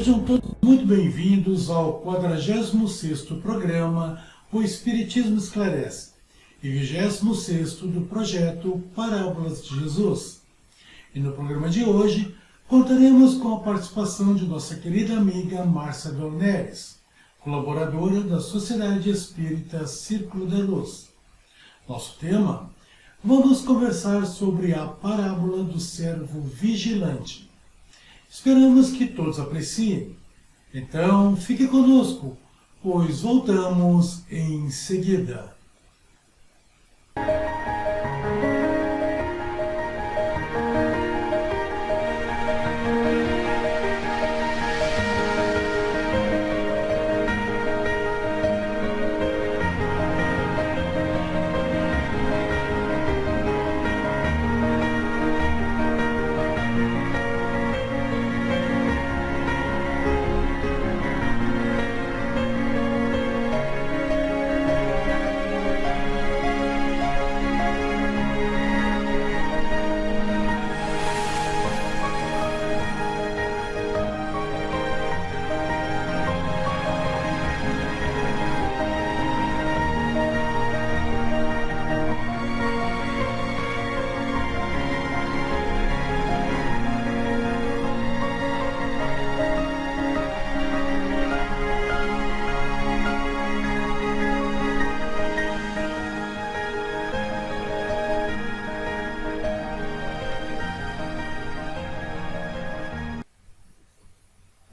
Sejam todos muito bem-vindos ao 46º programa O Espiritismo Esclarece e 26º do projeto Parábolas de Jesus. E no programa de hoje contaremos com a participação de nossa querida amiga Márcia Dornelles, colaboradora da Sociedade Espírita Círculo da Luz. Nosso tema: vamos conversar sobre a parábola do servo vigilante. Esperamos que todos apreciem. Então, fique conosco, pois voltamos em seguida.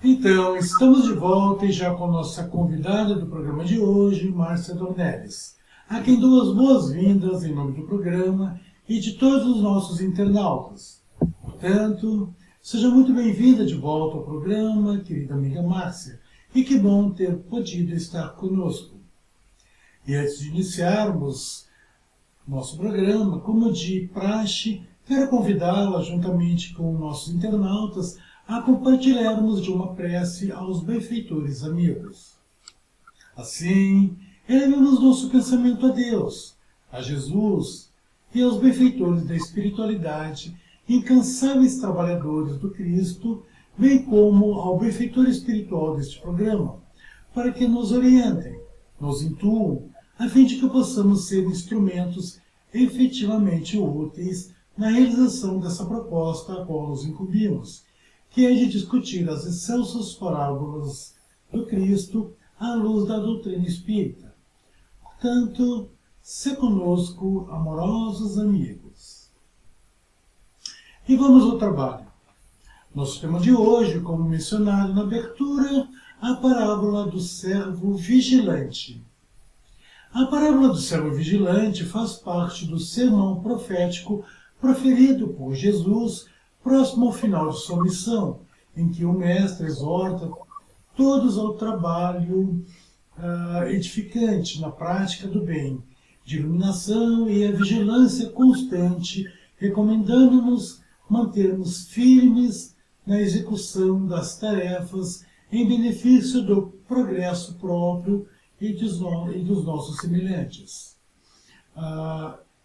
Então, estamos de volta e já com a nossa convidada do programa de hoje, Márcia Dornelles, a quem dou as boas-vindas em nome do programa e de todos os nossos internautas. Portanto, seja muito bem-vinda de volta ao programa, querida amiga Márcia, e que bom ter podido estar conosco. E antes de iniciarmos nosso programa, como de praxe, quero convidá-la, juntamente com nossos internautas, a compartilharmos de uma prece aos benfeitores amigos. Assim, elevemos nosso pensamento a Deus, a Jesus e aos benfeitores da espiritualidade, incansáveis trabalhadores do Cristo, bem como ao benfeitor espiritual deste programa, para que nos orientem, nos intuam, a fim de que possamos ser instrumentos efetivamente úteis na realização dessa proposta a qual nos incumbimos, que é de discutir as excelsas parábolas do Cristo à luz da doutrina espírita. Portanto, se conosco, amorosos amigos. E vamos ao trabalho. Nosso tema de hoje, como mencionado na abertura, a parábola do servo vigilante. A parábola do servo vigilante faz parte do sermão profético proferido por Jesus próximo ao final de sua missão, em que o Mestre exorta todos ao trabalho edificante na prática do bem, de iluminação e a vigilância constante, recomendando-nos mantermos firmes na execução das tarefas em benefício do progresso próprio e dos nossos semelhantes.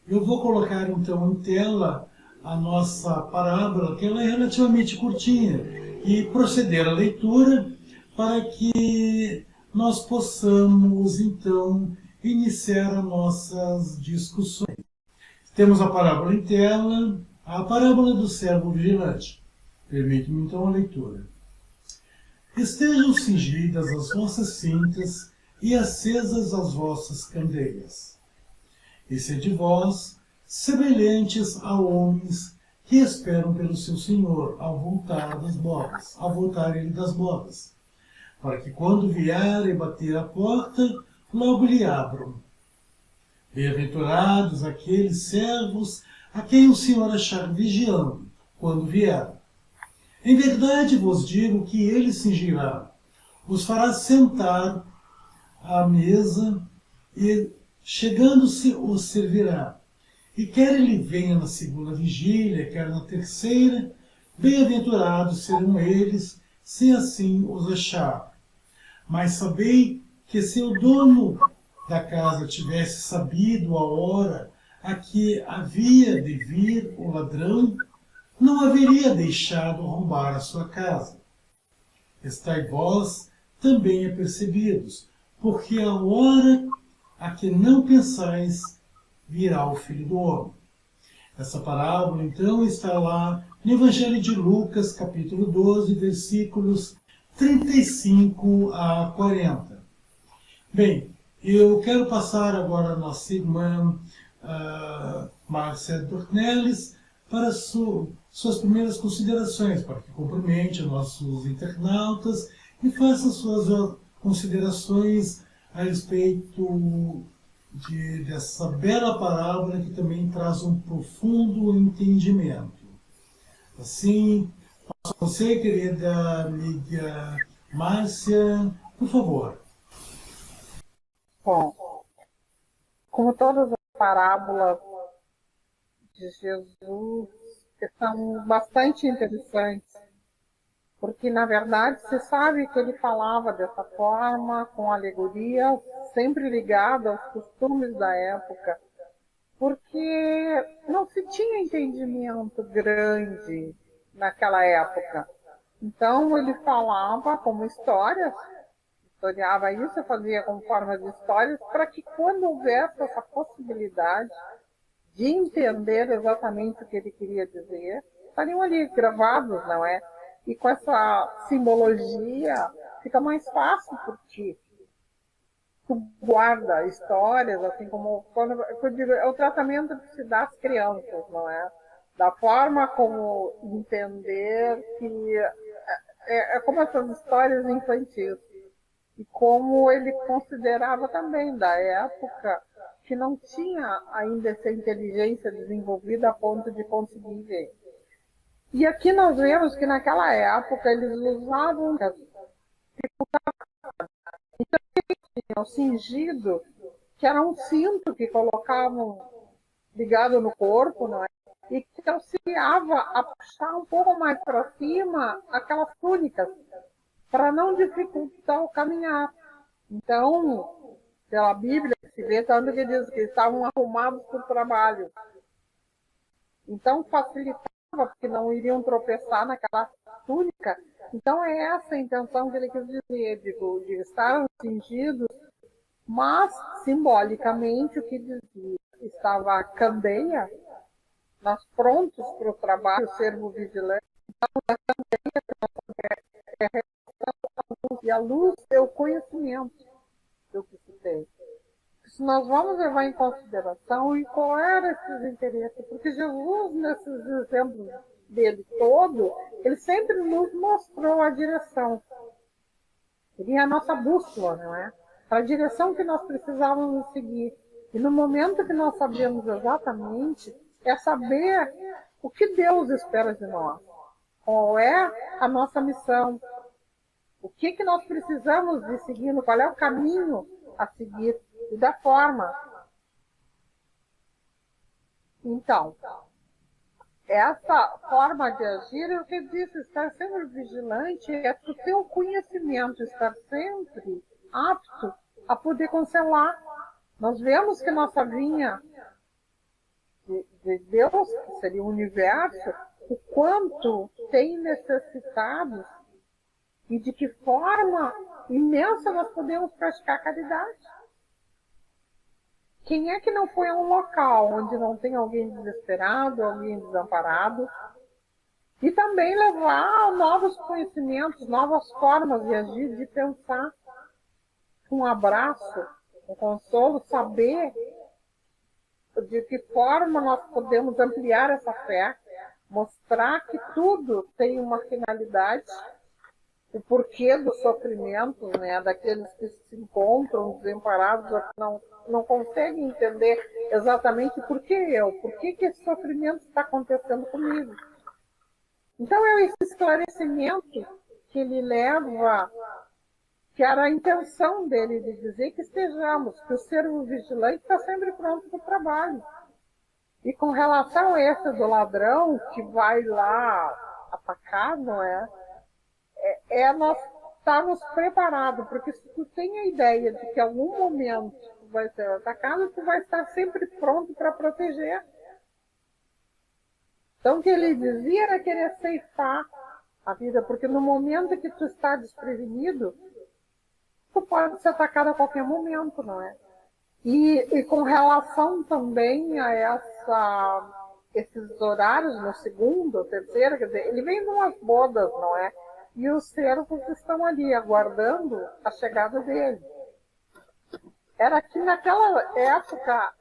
Eu vou colocar então em tela a nossa parábola, que ela é relativamente curtinha, e proceder à leitura para que nós possamos, então, iniciar as nossas discussões. Temos a parábola em tela, a parábola do servo vigilante. Permite-me, então, a leitura. Estejam cingidas as vossas cintas e acesas as vossas candeias. E sede vós semelhantes a homens que esperam pelo seu Senhor ao voltar ele das bodas, para que quando vier e bater à porta, logo lhe abram. Bem-aventurados aqueles servos a quem o Senhor achar vigiando, quando vier. Em verdade vos digo que ele cingirá, os fará sentar à mesa e, chegando-se, os servirá. E quer ele venha na segunda vigília, quer na terceira, bem-aventurados serão eles, se assim os achar. Mas sabei que se o dono da casa tivesse sabido a hora a que havia de vir o ladrão, não haveria deixado roubar a sua casa. Estai vós também apercebidos, porque a hora a que não pensais virá o Filho do Homem. Essa parábola, então, está lá no Evangelho de Lucas, capítulo 12, versículos 35 a 40. Bem, eu quero passar agora a nossa irmã Márcia Dornelles para suas primeiras considerações, para que cumprimente os nossos internautas e faça suas considerações a respeito dessa bela parábola que também traz um profundo entendimento. Assim, você, querida amiga Márcia, por favor. Bom, como todas as parábolas de Jesus, são bastante interessantes, porque na verdade se sabe que ele falava dessa forma, com alegoria, sempre ligada aos costumes da época, porque não se tinha entendimento grande naquela época. Então ele falava como histórias, historiava isso, fazia como forma de histórias, para que quando houvesse essa possibilidade de entender exatamente o que ele queria dizer, estariam ali gravados, não é? E com essa simbologia fica mais fácil, porque tu guarda histórias, assim como quando eu digo, é o tratamento que se dá às crianças, não é? Da forma como entender que é como essas histórias infantis. E como ele considerava também da época que não tinha ainda essa inteligência desenvolvida a ponto de conseguir ver. E aqui nós vemos que naquela época eles usavam o cingido, que era um cinto que colocavam ligado no corpo, não é? E que auxiliava a puxar um pouco mais para cima aquelas túnicas, para não dificultar o caminhar. Então, pela Bíblia, se vê tanto que diz que estavam arrumados para o trabalho. Então, facilitava, porque não iriam tropeçar naquela túnica. Então, é essa a intenção que ele quis dizer, de estar cingidos, mas, simbolicamente, o que dizia? Estava a candeia, nós prontos para o trabalho, o servo vigilante. Então, a candeia é a luz, e a luz é o conhecimento do que se tem. Se nós vamos levar em consideração e qual era esses interesses, porque Jesus, nesses exemplos dele todo, ele sempre nos mostrou a direção. Ele é a nossa bússola, não é? A direção que nós precisávamos seguir. E no momento que nós sabemos exatamente, é saber o que Deus espera de nós. Qual é a nossa missão? O que nós precisamos de seguir? Qual é o caminho a seguir? E da forma. Então, essa forma de agir, eu te disse, estar sempre vigilante é o teu conhecimento, estar sempre apto a poder cancelar. Nós vemos que nossa vinha de Deus, que seria o universo, o quanto tem necessitados e de que forma imensa nós podemos praticar caridade. Quem é que não foi a um local onde não tem alguém desesperado, alguém desamparado? E também levar novos conhecimentos, novas formas de agir, de pensar. Um abraço, um consolo, saber de que forma nós podemos ampliar essa fé, mostrar que tudo tem uma finalidade, o porquê do sofrimento, né, daqueles que se encontram desamparados, não conseguem entender exatamente por que esse sofrimento está acontecendo comigo. Então é esse esclarecimento que ele leva, que era a intenção dele de dizer que estejamos, que o servo vigilante está sempre pronto para o trabalho. E com relação a esse do ladrão que vai lá atacar, não é? Nós estarmos preparados, porque se tu tem a ideia de que em algum momento tu vai ser atacado, tu vai estar sempre pronto para proteger. Então o que ele dizia era querer ceifar a vida, porque no momento que tu está desprevenido, tu pode ser atacado a qualquer momento, não é? E com relação também a esses horários, no segundo, terceiro, quer dizer, ele vem de umas bodas, não é? E os servos estão ali aguardando a chegada dele. Era que naquela época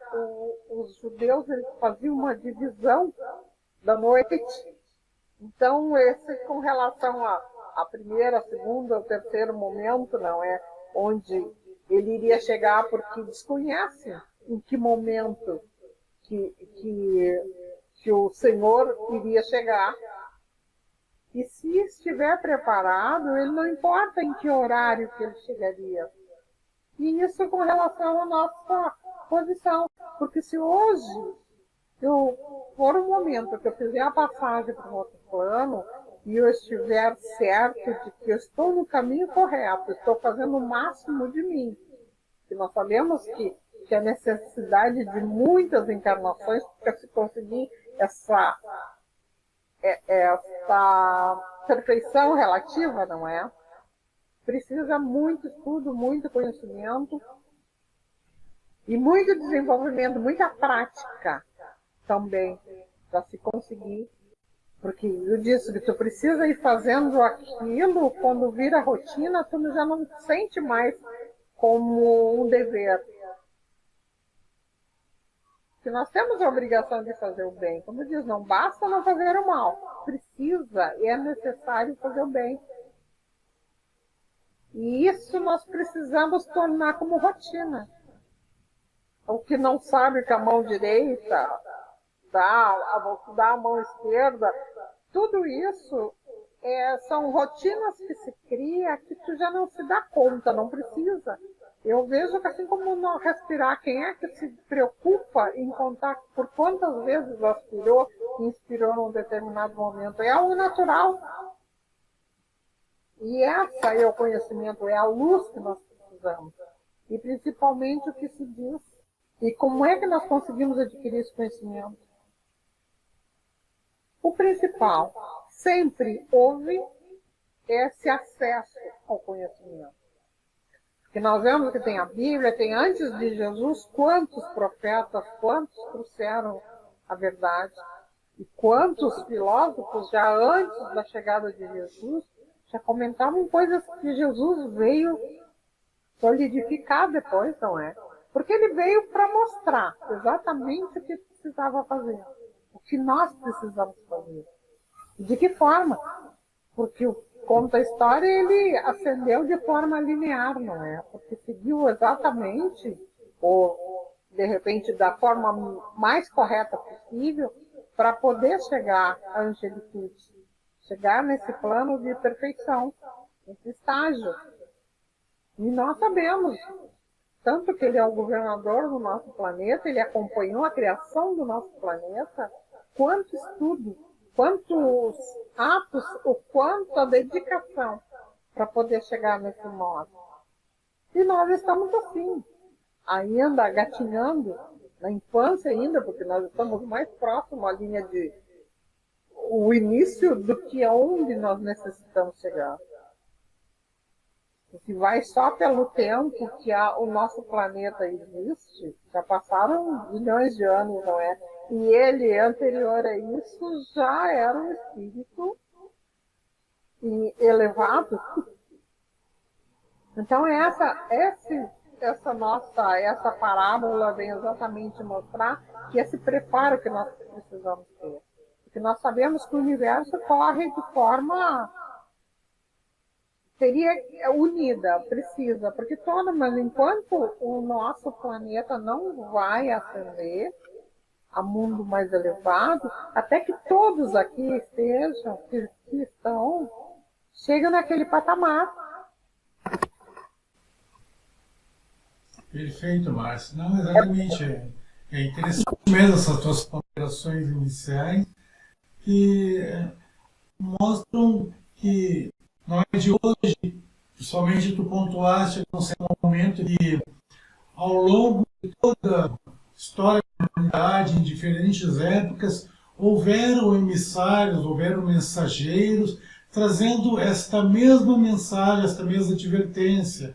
os judeus eles faziam uma divisão da noite. Então, esse com relação a primeiro, a segundo, ao terceiro momento, não é? Onde ele iria chegar porque desconhece em que momento que o Senhor iria chegar. E se estiver preparado, ele não importa em que horário que ele chegaria. E isso com relação à nossa posição. Porque se hoje for um momento que eu fizer a passagem para o outro plano e eu estiver certo de que eu estou no caminho correto, estou fazendo o máximo de mim, que nós sabemos que a necessidade de muitas encarnações para se conseguir essa perfeição relativa, não é? Precisa muito estudo, muito conhecimento e muito desenvolvimento, muita prática também para se conseguir. Porque eu disse que tu precisa ir fazendo aquilo, quando vira rotina, tu já não te sente mais como um dever. Que nós temos a obrigação de fazer o bem. Como diz, não basta não fazer o mal. Precisa e é necessário fazer o bem. E isso nós precisamos tornar como rotina. O que não sabe que a mão direita dá a mão esquerda, tudo isso são rotinas que se cria que tu já não se dá conta, não precisa. Eu vejo que assim como não respirar, quem é que se preocupa em contar por quantas vezes aspirou e inspirou num determinado momento? É algo natural. E essa é o conhecimento, é a luz que nós precisamos. E principalmente o que se diz. E como é que nós conseguimos adquirir esse conhecimento? O principal, sempre houve esse acesso ao conhecimento. Porque nós vemos que tem a Bíblia, tem antes de Jesus, quantos profetas, quantos trouxeram a verdade. E quantos filósofos, já antes da chegada de Jesus, já comentavam coisas que Jesus veio solidificar depois, não é? Porque ele veio para mostrar exatamente o que precisava fazer, o que nós precisamos fazer. E de que forma? Porque conta a história, ele ascendeu de forma linear, não é? Porque seguiu exatamente, ou de repente da forma mais correta possível, para poder chegar à angelitude, chegar nesse plano de perfeição, nesse estágio. E nós sabemos, tanto que ele é o governador do nosso planeta, ele acompanhou a criação do nosso planeta, quanto estudo, quantos atos, o quanto a dedicação para poder chegar nesse modo. E nós estamos assim, ainda gatinhando, na infância ainda, porque nós estamos mais próximos à linha de o início do que aonde nós necessitamos chegar. Se vai só pelo tempo que o nosso planeta existe, já passaram bilhões de anos, não é? E ele, anterior a isso, já era um espírito elevado. Então essa parábola vem exatamente mostrar que esse preparo que nós precisamos ter. Porque nós sabemos que o universo corre de forma seria unida, precisa, porque mas enquanto o nosso planeta não vai ascender a mundo mais elevado, até que todos aqui estejam, que estão, chegam naquele patamar. Perfeito, Márcia. Não, exatamente. É interessante mesmo essas tuas ponderações iniciais que mostram que não é de hoje, somente tu pontuaste num certo momento que ao longo de toda a história da humanidade, em diferentes épocas, houveram emissários, houveram mensageiros trazendo esta mesma mensagem, esta mesma advertência.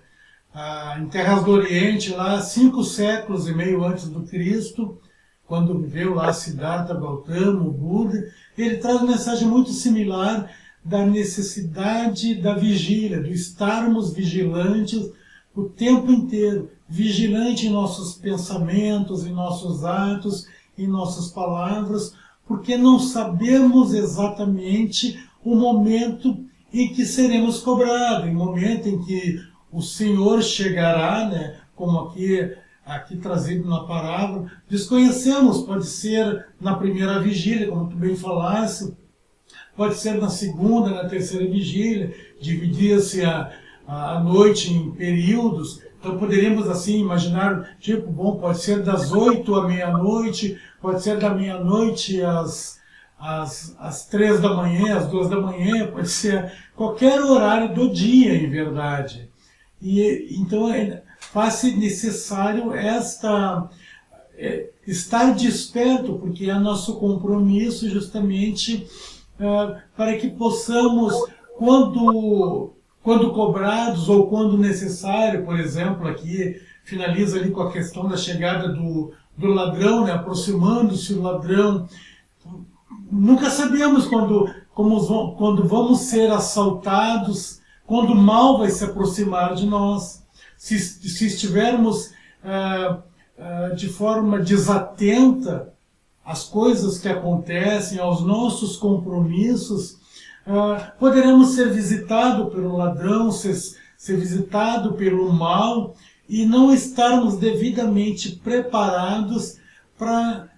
Em terras do Oriente, lá 5 séculos e meio antes do Cristo, quando viveu lá Siddhartha Gautama, o Buda, ele traz uma mensagem muito similar da necessidade da vigília, do estarmos vigilantes o tempo inteiro, vigilante em nossos pensamentos, em nossos atos, em nossas palavras, porque não sabemos exatamente o momento em que seremos cobrados, o momento em que o Senhor chegará, né, como aqui trazido na parábola. Desconhecemos, pode ser na primeira vigília, como tu bem falaste, pode ser na segunda, na terceira vigília, dividia-se a noite em períodos, então poderíamos assim imaginar, tipo, bom, pode ser das 8 à meia-noite, pode ser da meia-noite às 3 da manhã, às 2 da manhã, pode ser qualquer horário do dia, em verdade. E então faz-se necessário estar desperto, porque é nosso compromisso justamente para que possamos, quando cobrados ou quando necessário, por exemplo, aqui finaliza ali com a questão da chegada do ladrão, né, aproximando-se o ladrão. Nunca sabemos quando vamos ser assaltados, quando o mal vai se aproximar de nós. Se estivermos de forma desatenta às coisas que acontecem, aos nossos compromissos, poderemos ser visitados pelo ladrão, ser visitados pelo mal e não estarmos devidamente preparados para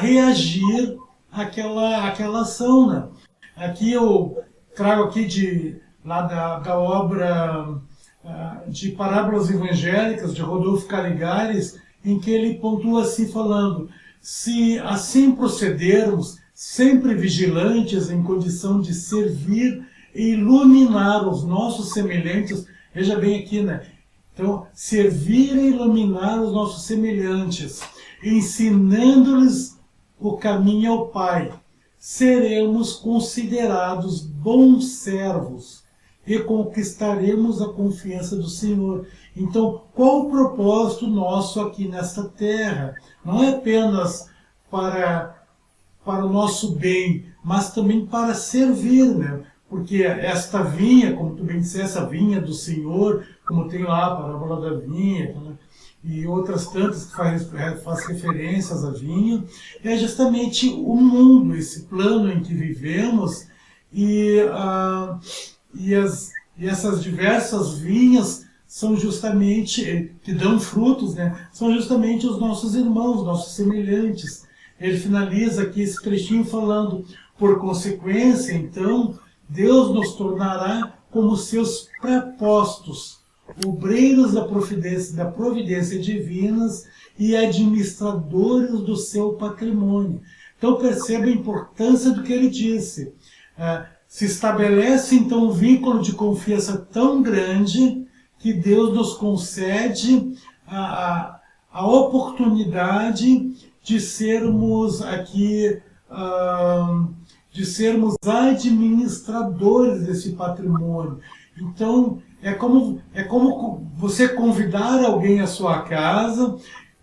reagir àquela ação, né? Aqui eu trago aqui lá da obra de Parábolas Evangélicas de Rodolfo Caligares, em que ele pontua assim falando: se assim procedermos, sempre vigilantes em condição de servir e iluminar os nossos semelhantes, veja bem aqui, né? Então, servir e iluminar os nossos semelhantes, ensinando-lhes o caminho ao Pai, seremos considerados bons servos e conquistaremos a confiança do Senhor. Então, qual o propósito nosso aqui nesta terra? Não é apenas para o nosso bem, mas também para servir, né? Porque esta vinha, como tu bem disseste, essa vinha do Senhor, como tem lá a parábola da vinha, né? E outras tantas que faz referências à vinha, é justamente o mundo, esse plano em que vivemos, e essas diversas vinhas são justamente, que dão frutos, né? São justamente os nossos irmãos, nossos semelhantes. Ele finaliza aqui esse trechinho falando: por consequência, então, Deus nos tornará como seus prepostos, obreiros da providência divinas e administradores do seu patrimônio. Então perceba a importância do que ele disse. Se estabelece então um vínculo de confiança tão grande que Deus nos concede a oportunidade de sermos aqui, de sermos administradores desse patrimônio. Então, é como você convidar alguém à sua casa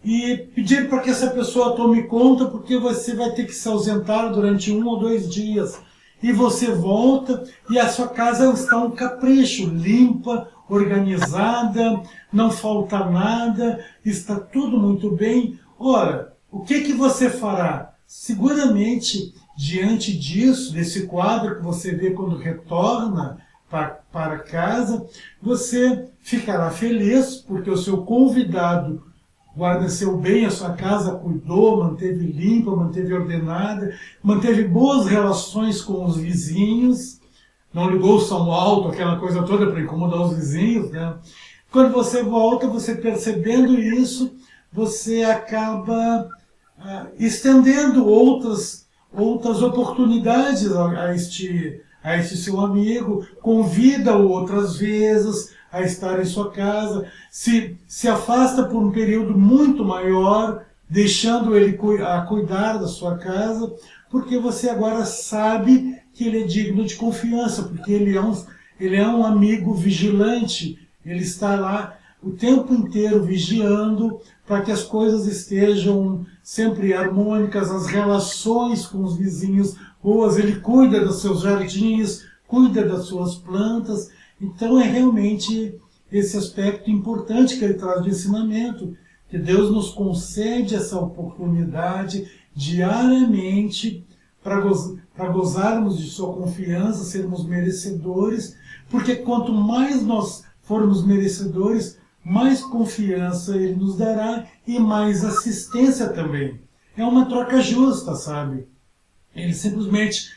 e pedir para que essa pessoa tome conta, porque você vai ter que se ausentar durante 1 ou 2 dias. E você volta e a sua casa está um capricho, limpa, organizada, não falta nada, está tudo muito bem. Ora, o que você fará? Seguramente, diante disso, desse quadro que você vê quando retorna para casa, você ficará feliz porque o seu convidado guarneceu bem a sua casa, cuidou, manteve limpa, manteve ordenada, manteve boas relações com os vizinhos, não ligou o som alto, aquela coisa toda para incomodar os vizinhos, né? Quando você volta, você percebendo isso, você acaba estendendo outras oportunidades a este seu amigo, convida-o outras vezes a estar em sua casa, se afasta por um período muito maior, deixando ele a cuidar da sua casa, porque você agora sabe que ele é digno de confiança, porque ele é um amigo vigilante, ele está lá o tempo inteiro vigiando para que as coisas estejam sempre harmônicas, as relações com os vizinhos boas, ele cuida dos seus jardins, cuida das suas plantas. Então é realmente esse aspecto importante que ele traz de ensinamento, que Deus nos concede essa oportunidade diariamente para gozarmos de sua confiança, sermos merecedores, porque quanto mais nós formos merecedores, mais confiança ele nos dará e mais assistência também. É uma troca justa, sabe? Ele simplesmente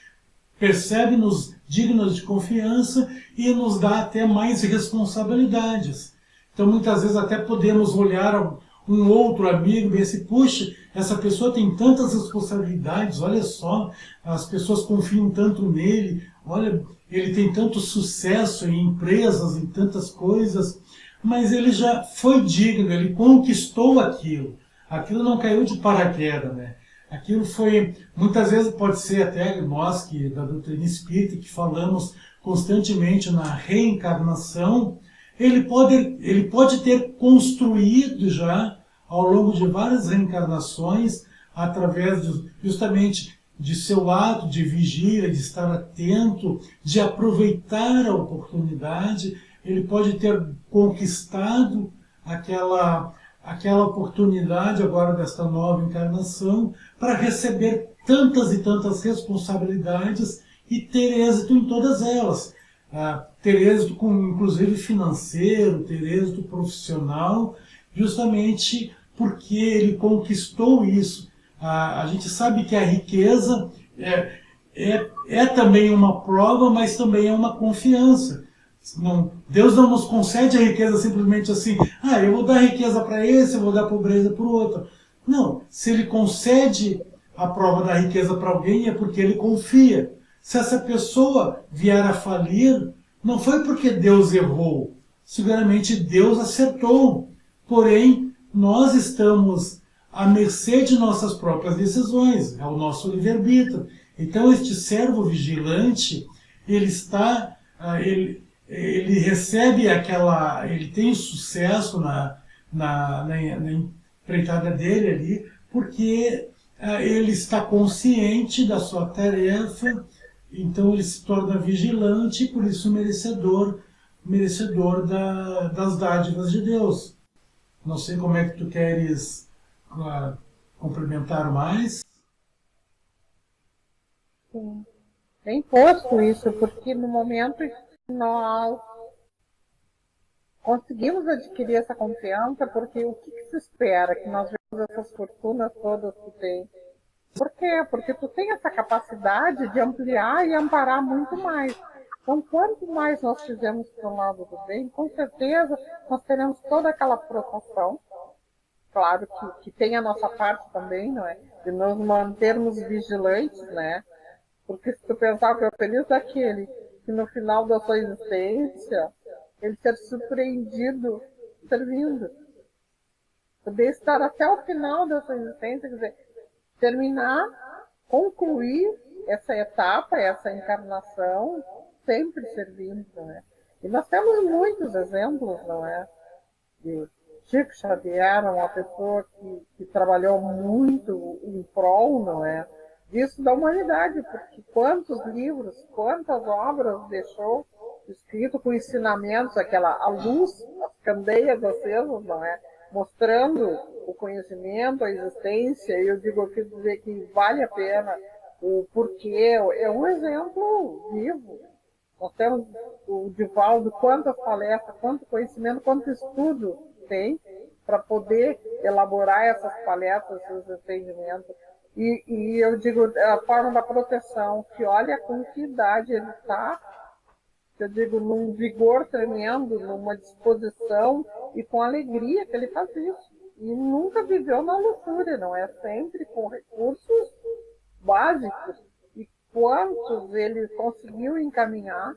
percebe-nos dignos de confiança e nos dá até mais responsabilidades. Então, muitas vezes, até podemos olhar um outro amigo e assim, puxa, essa pessoa tem tantas responsabilidades, olha só, as pessoas confiam tanto nele, olha, ele tem tanto sucesso em empresas, em tantas coisas, mas ele já foi digno, ele conquistou aquilo. Aquilo não caiu de paraquedas, né? Aquilo foi, muitas vezes pode ser até nós que da doutrina espírita que falamos constantemente na reencarnação, ele pode ter construído já ao longo de várias reencarnações, através justamente de seu ato de vigília, de estar atento, de aproveitar a oportunidade, ele pode ter conquistado aquela oportunidade agora desta nova encarnação para receber tantas e tantas responsabilidades e ter êxito em todas elas. Ter êxito inclusive financeiro, ter êxito profissional, justamente porque ele conquistou isso. A gente sabe que a riqueza é também uma prova, mas também é uma confiança. Deus não nos concede a riqueza simplesmente assim, eu vou dar riqueza para esse, eu vou dar pobreza para o outro. Não, se ele concede a prova da riqueza para alguém é porque ele confia. Se essa pessoa vier a falir, não foi porque Deus errou, seguramente Deus acertou. Porém, nós estamos à mercê de nossas próprias decisões, é o nosso livre-arbítrio. Então, este servo vigilante, ele está, ele recebe ele tem sucesso na empreitada dele ali, porque ele está consciente da sua tarefa, então ele se torna vigilante e por isso merecedor das dádivas de Deus. Não sei como é que tu queres complementar mais. Sim. Bem posto isso, porque no momento que nós conseguimos adquirir essa confiança, porque o que se espera? Que nós vemos essas fortunas todas que tem. Por quê? Porque tu tem essa capacidade de ampliar e amparar muito mais. Então, quanto mais nós fizermos pelo lado do bem, com certeza nós teremos toda aquela proteção. Claro que tem a nossa parte também, não é? De nos mantermos vigilantes, né? Porque se tu pensar que é feliz daquele que no final da sua existência ele ser surpreendido servindo. Poder estar até o final da sua existência, quer dizer, terminar, concluir essa etapa, essa encarnação, sempre servindo, né? E nós temos muitos exemplos, não é? De Chico Xavier, uma pessoa que trabalhou muito em prol, não é? Disso da humanidade, porque quantos livros, quantas obras deixou escrito com ensinamentos, a luz, as candeias acesas, não é? Mostrando o conhecimento, a existência, e eu quis dizer que vale a pena o porquê, é um exemplo vivo. Nós temos o Divaldo, quantas palestras, quanto conhecimento, quanto estudo tem para poder elaborar essas palestras, esses entendimentos. E eu digo, a forma da proteção, que olha com que idade ele está, eu digo, num vigor tremendo, numa disposição e com alegria que ele faz isso. E nunca viveu na luxúria, não é? Sempre com recursos básicos. E quantos ele conseguiu encaminhar,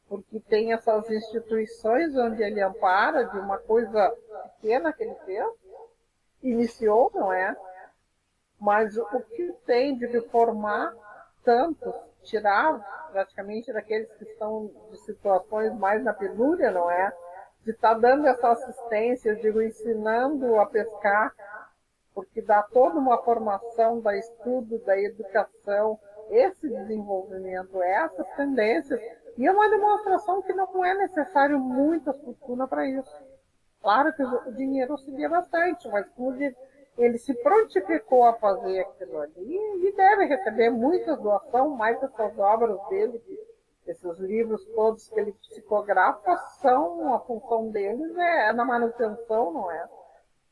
porque tem essas instituições onde ele ampara de uma coisa pequena que ele fez, iniciou, não é? Mas o que tem de formar tantos, tirar praticamente daqueles que estão de situações mais na penúria, não é? De estar dando essa assistência, eu digo, ensinando a pescar, porque dá toda uma formação da estudo, da educação, esse desenvolvimento, essas tendências. E é uma demonstração que não é necessário muita fortuna para isso. Claro que o dinheiro auxilia bastante, mas como ele se prontificou a fazer aquilo ali e deve receber muita doação, mais essas obras dele, esses livros todos que ele psicografa, a função deles é na manutenção, não é?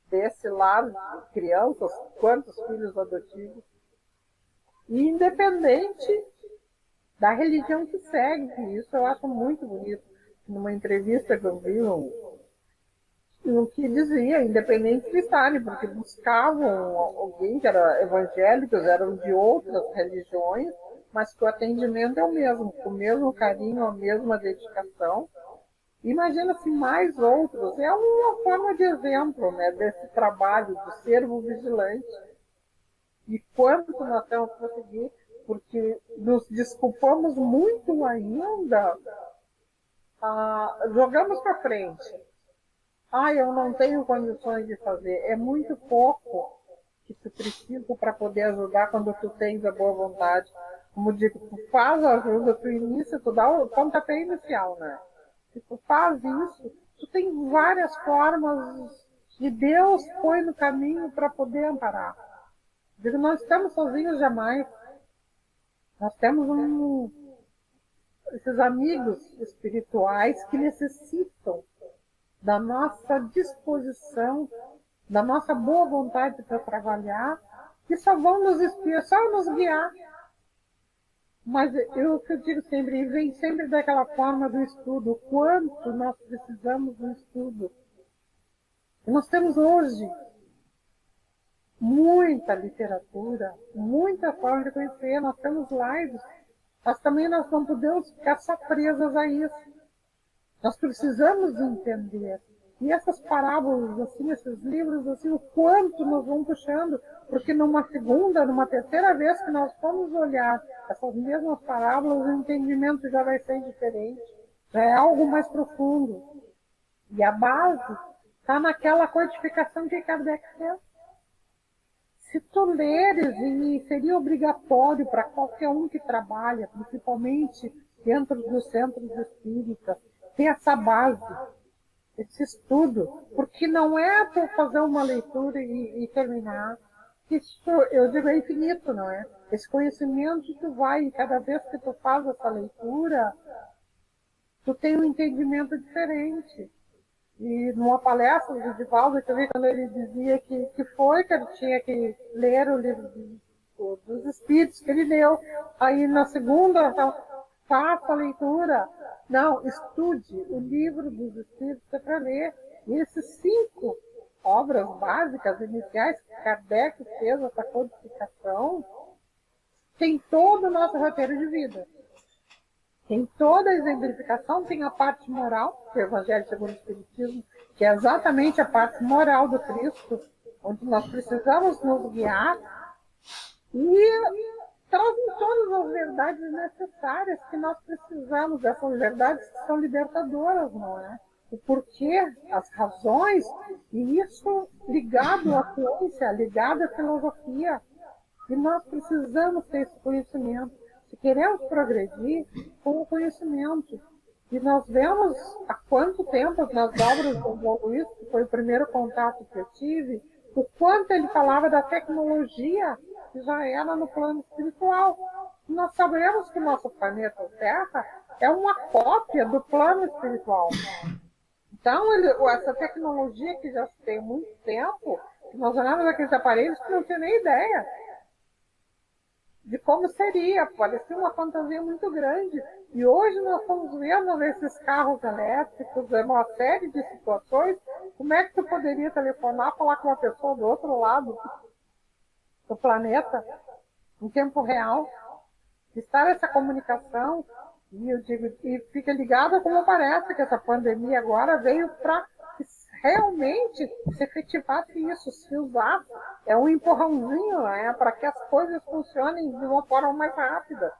Desse lar de crianças, quantos filhos adotivos. E independente da religião que segue, isso eu acho muito bonito. Numa entrevista que eu vi, no que dizia, independente de estarem, porque buscavam alguém que era evangélicos, eram de outras religiões, mas que o atendimento é o mesmo, com o mesmo carinho, a mesma dedicação. Imagina-se mais outros. É uma forma de exemplo, né, desse trabalho de servo vigilante. E quanto nós temos que conseguir, porque nos desculpamos muito ainda, jogamos para frente. Eu não tenho condições de fazer. É muito pouco que tu precisa para poder ajudar quando tu tens a boa vontade. Como digo, tu faz a ajuda, tu inicia, tu dá o pontapé inicial, né? Se tu faz isso, tu tem várias formas que Deus põe no caminho para poder amparar. Digo, nós estamos sozinhos jamais. Nós temos esses amigos espirituais que necessitam da nossa disposição, da nossa boa vontade para trabalhar, que só vão nos espiar, só nos guiar. Mas eu digo sempre, e vem sempre daquela forma do estudo, o quanto nós precisamos do estudo. Nós temos hoje muita literatura, muita forma de conhecer, nós temos lives, mas também nós não podemos ficar só presas a isso. Nós precisamos entender. E essas parábolas, assim, esses livros, assim, o quanto nós vamos puxando, porque numa segunda, numa terceira vez que nós formos olhar essas mesmas parábolas, o entendimento já vai ser diferente. Já é algo mais profundo. E a base está naquela codificação que Kardec fez. Se tu leres, e seria obrigatório para qualquer um que trabalha, principalmente dentro dos centros espíritas, ter essa base, esse estudo, porque não é tu fazer uma leitura e terminar. Isso, eu digo, é infinito, não é? Esse conhecimento tu vai, e cada vez que tu faz essa leitura, tu tem um entendimento diferente. E numa palestra do Divaldo, eu vi quando ele dizia que ele tinha que ler o livro dos Espíritos que ele leu. Aí na segunda, faça a leitura. Não, estude o livro dos Espíritos para ler. E esses 5 obras básicas, iniciais, que Kardec fez essa codificação, tem todo o nosso roteiro de vida. Tem toda a exemplificação, tem a parte moral, que é o Evangelho segundo o Espiritismo, que é exatamente a parte moral do Cristo, onde nós precisamos nos guiar, e trazem todas as verdades necessárias que nós precisamos, essas verdades que são libertadoras, não é? O porquê, as razões, e isso ligado à ciência, ligado à filosofia. E nós precisamos ter esse conhecimento. Se queremos progredir, com o conhecimento. E nós vemos há quanto tempo nas obras do João Luiz, que foi o primeiro contato que eu tive, o quanto ele falava da tecnologia que já era no plano espiritual. Nós sabemos que o nosso planeta Terra é uma cópia do plano espiritual. Então, essa tecnologia que já tem muito tempo, nós olhamos aqueles aparelhos que não tinha nem ideia de como seria, parecia uma fantasia muito grande. E hoje nós estamos vendo esses carros elétricos, uma série de situações. Como é que tu poderia telefonar, falar com uma pessoa do outro lado do planeta, em tempo real? Estar essa comunicação, e eu digo, e fica ligada como parece que essa pandemia agora veio para realmente se efetivasse isso, se usasse. É um empurrãozinho, para que as coisas funcionem de uma forma mais rápida.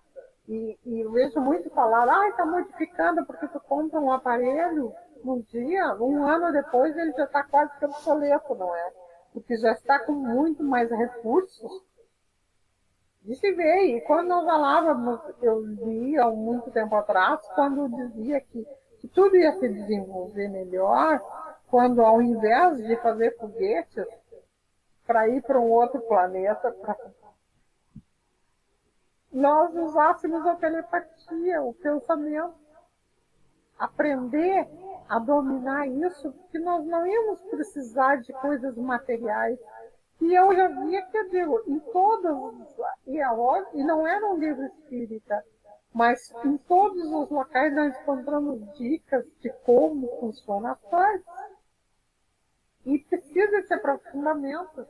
E eu vejo muito falar, está modificando porque tu compra um aparelho num dia, um ano depois ele já está quase que obsoleto, não é? Porque já está com muito mais recursos de se ver. E quando nós falávamos, eu li há muito tempo atrás, quando dizia que tudo ia se desenvolver melhor, quando ao invés de fazer foguetes para ir para um outro planeta, nós usássemos a telepatia, o pensamento, aprender a dominar isso, porque nós não íamos precisar de coisas materiais. E eu já via que, eu digo, em todas, e não era um livro espírita, mas em todos os locais nós encontramos dicas de como funcionam as coisas. E precisa esse aprofundamento,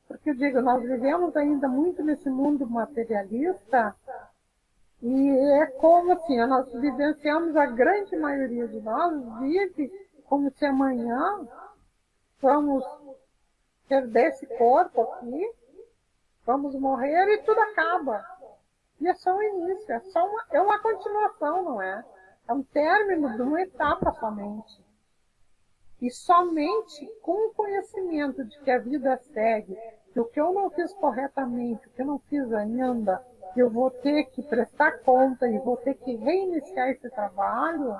porque eu digo, nós vivemos ainda muito nesse mundo materialista, e é como assim, nós vivenciamos, a grande maioria de nós vive como se amanhã vamos perder esse corpo aqui, vamos morrer e tudo acaba. E é só o início, é uma continuação, não é? É um término de uma etapa somente. E somente com o conhecimento de que a vida segue, que o que eu não fiz corretamente, o que eu não fiz ainda, eu vou ter que prestar conta e vou ter que reiniciar esse trabalho,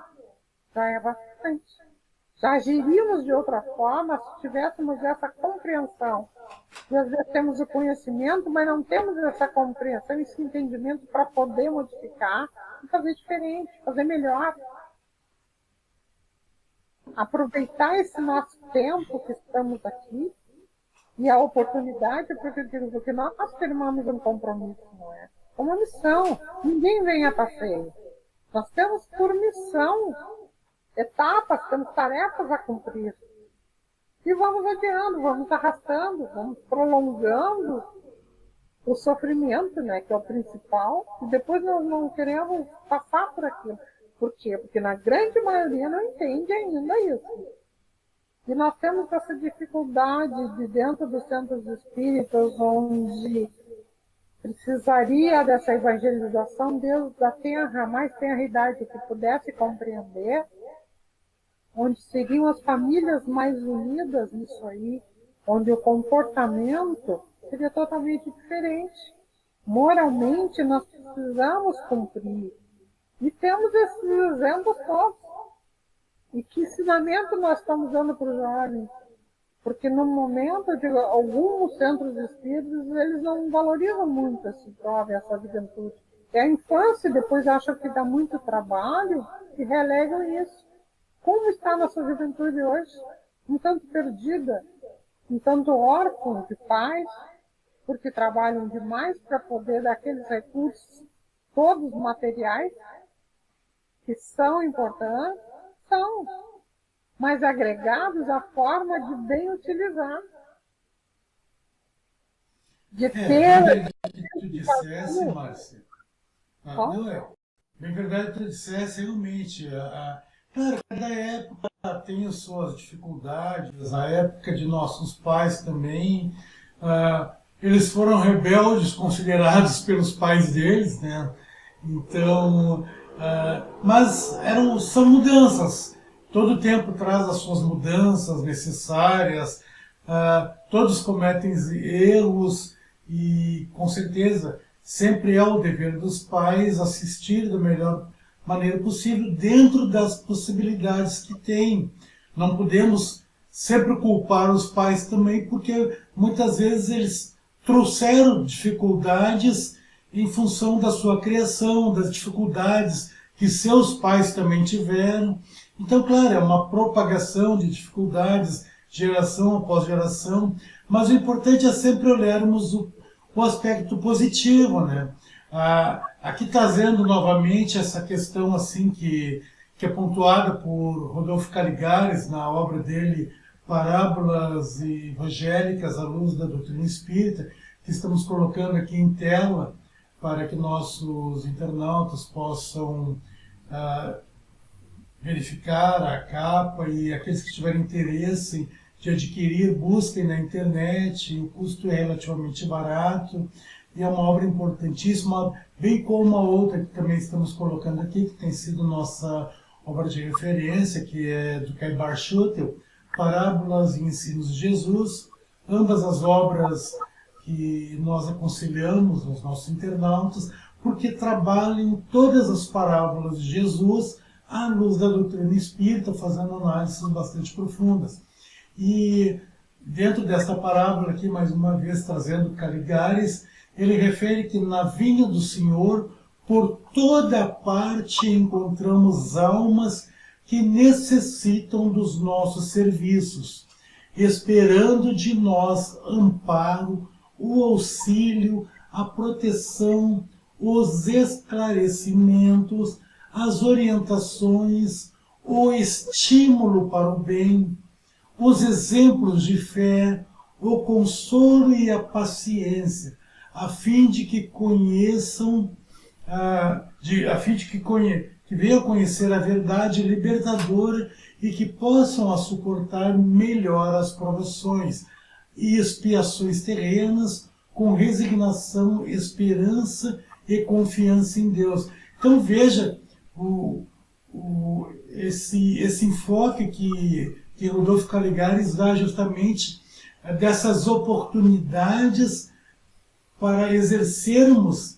já é bastante. Já agiríamos de outra forma se tivéssemos essa compreensão. E às vezes temos o conhecimento, mas não temos essa compreensão, esse entendimento para poder modificar e fazer diferente, fazer melhor. Aproveitar esse nosso tempo que estamos aqui e a oportunidade, porque nós firmamos um compromisso, não é? Uma missão. Ninguém vem a passeio. Nós temos por missão etapas, temos tarefas a cumprir. E vamos adiando, vamos arrastando, vamos prolongando o sofrimento, né, que é o principal, e depois nós não queremos passar por aquilo. Por quê? Porque na grande maioria não entende ainda isso. E nós temos essa dificuldade de dentro dos centros espíritas, onde precisaria dessa evangelização, Deus da terra, mais tenra idade, que pudesse compreender, onde seriam as famílias mais unidas nisso aí, onde o comportamento seria totalmente diferente. Moralmente, nós precisamos cumprir. E temos esses exemplos todos. E que ensinamento nós estamos dando para os jovens? Porque no momento, eu digo, alguns centros espíritas, eles não valorizam muito esse jovem, essa juventude. É a infância, depois acham que dá muito trabalho e relegam isso. Como está a nossa juventude hoje? Um tanto perdida, um tanto órfã de pais, porque trabalham demais para poder dar aqueles recursos, todos materiais, que são importantes, são, mas agregados à forma de bem utilizar. De ter... que tu dissesse, Márcia. Não é. Bem verdade que tu dissesse, realmente. Claro, cada época tem as suas dificuldades, a época de nossos pais também. Eles foram rebeldes considerados pelos pais deles, né? Então, mas são mudanças. Todo tempo traz as suas mudanças necessárias. Todos cometem erros e, com certeza, sempre é o dever dos pais assistir da melhor maneira possível, dentro das possibilidades que têm. Não podemos sempre culpar os pais também, porque muitas vezes eles trouxeram dificuldades em função da sua criação, das dificuldades que seus pais também tiveram. Então, claro, é uma propagação de dificuldades, geração após geração, mas o importante é sempre olharmos o aspecto positivo, né? Aqui trazendo novamente essa questão assim que é pontuada por Rodolfo Caligares na obra dele Parábolas Evangélicas à Luz da Doutrina Espírita, que estamos colocando aqui em tela para que nossos internautas possam verificar a capa, e aqueles que tiverem interesse de adquirir, busquem na internet, o custo é relativamente barato. e é uma obra importantíssima, bem como a outra que também estamos colocando aqui, que tem sido nossa obra de referência, que é do Caibar Schutel, Parábolas e Ensinos de Jesus, ambas as obras que nós aconselhamos aos nossos internautas, porque trabalham todas as parábolas de Jesus à luz da doutrina espírita, fazendo análises bastante profundas. E dentro desta parábola aqui, mais uma vez trazendo Caligares, ele refere que na vinha do Senhor, por toda parte encontramos almas que necessitam dos nossos serviços, esperando de nós amparo, o auxílio, a proteção, os esclarecimentos, as orientações, o estímulo para o bem, os exemplos de fé, o consolo e a paciência, a fim de que conheçam, que venham a conhecer a verdade libertadora e que possam a suportar melhor as provações e expiações terrenas com resignação, esperança e confiança em Deus. Então veja esse enfoque que Rodolfo Caligares dá justamente dessas oportunidades para exercermos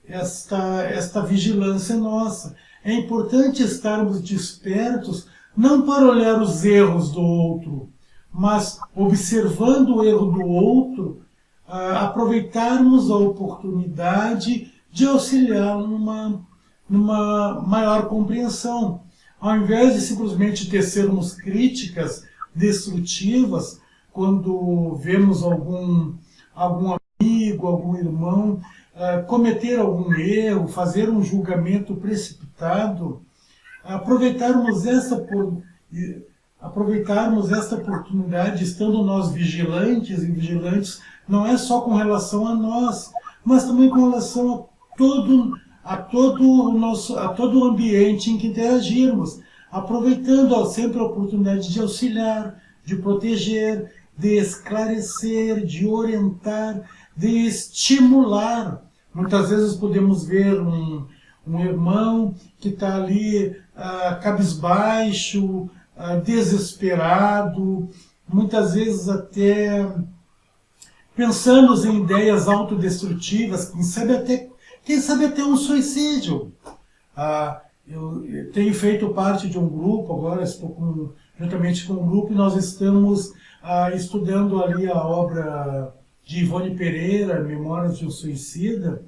esta vigilância nossa. É importante estarmos despertos, não para olhar os erros do outro, mas observando o erro do outro, aproveitarmos a oportunidade de auxiliá-lo numa maior compreensão. Ao invés de simplesmente tecermos críticas destrutivas, quando vemos algum amigo, algum irmão cometer algum erro, fazer um julgamento precipitado, aproveitarmos esta oportunidade, estando nós vigilantes e vigilantes, não é só com relação a nós, mas também com relação a todo o ambiente em que interagirmos, aproveitando sempre a oportunidade de auxiliar, de proteger, de esclarecer, de orientar, de estimular. Muitas vezes podemos ver um irmão que está ali cabisbaixo, desesperado, muitas vezes até pensando em ideias autodestrutivas, quem sabe até um suicídio. Eu tenho feito parte de um grupo, agora estou juntamente com um grupo, e nós estamos estudando ali a obra de Ivone Pereira, Memórias de um Suicida.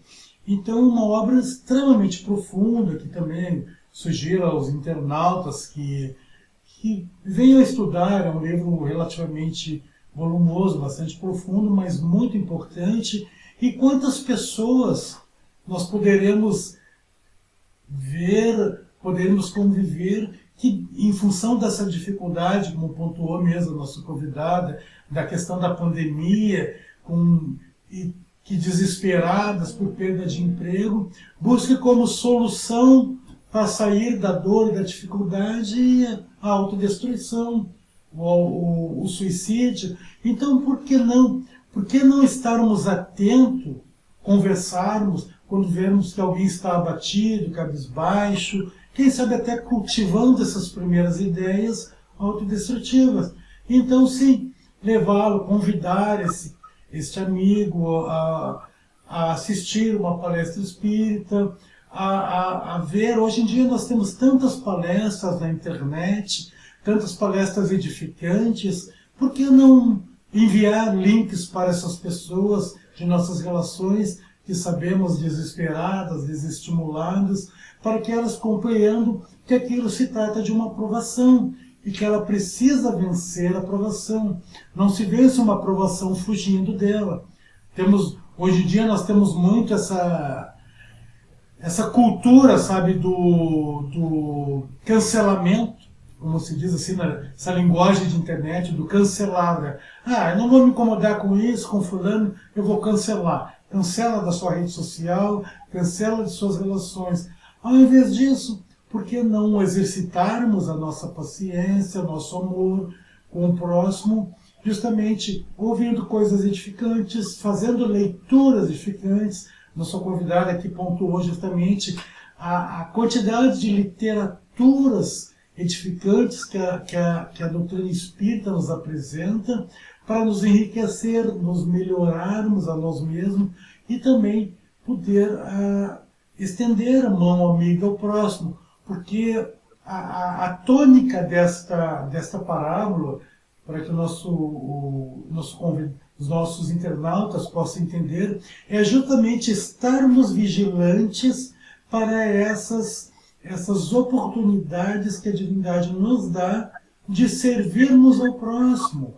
Então, uma obra extremamente profunda, que também sugiro aos internautas que venham estudar. É um livro relativamente volumoso, bastante profundo, mas muito importante. E quantas pessoas nós poderemos conviver que, em função dessa dificuldade, como pontuou mesmo a nossa convidada, da questão da pandemia, que desesperadas por perda de emprego, busque como solução para sair da dor e da dificuldade a autodestruição, o suicídio. Então, por que não? Por que não estarmos atentos, conversarmos, quando vemos que alguém está abatido, cabisbaixo, quem sabe até cultivando essas primeiras ideias autodestrutivas. Então, sim, levá-lo, convidar este amigo a assistir uma palestra espírita, a ver. Hoje em dia nós temos tantas palestras na internet, tantas palestras edificantes. Por que não enviar links para essas pessoas de nossas relações que sabemos desesperadas, desestimuladas, para que elas compreendam que aquilo se trata de uma provação e que ela precisa vencer a provação. Não se vence uma provação fugindo dela. Hoje em dia nós temos muito essa cultura, sabe, do cancelamento, como se diz assim, essa linguagem de internet, do cancelar. Eu não vou me incomodar com isso, com fulano, eu vou cancelar. Cancela da sua rede social, cancela de suas relações. Ao invés disso, por que não exercitarmos a nossa paciência, o nosso amor com o próximo justamente ouvindo coisas edificantes, fazendo leituras edificantes. Nossa convidada aqui pontuou justamente a quantidade de literaturas edificantes que a doutrina espírita nos apresenta para nos enriquecer, nos melhorarmos a nós mesmos e também poder estender a mão amiga ao próximo, porque a tônica desta parábola, para que os nossos internautas possam entender, é justamente estarmos vigilantes para essas oportunidades que a divindade nos dá de servirmos ao próximo.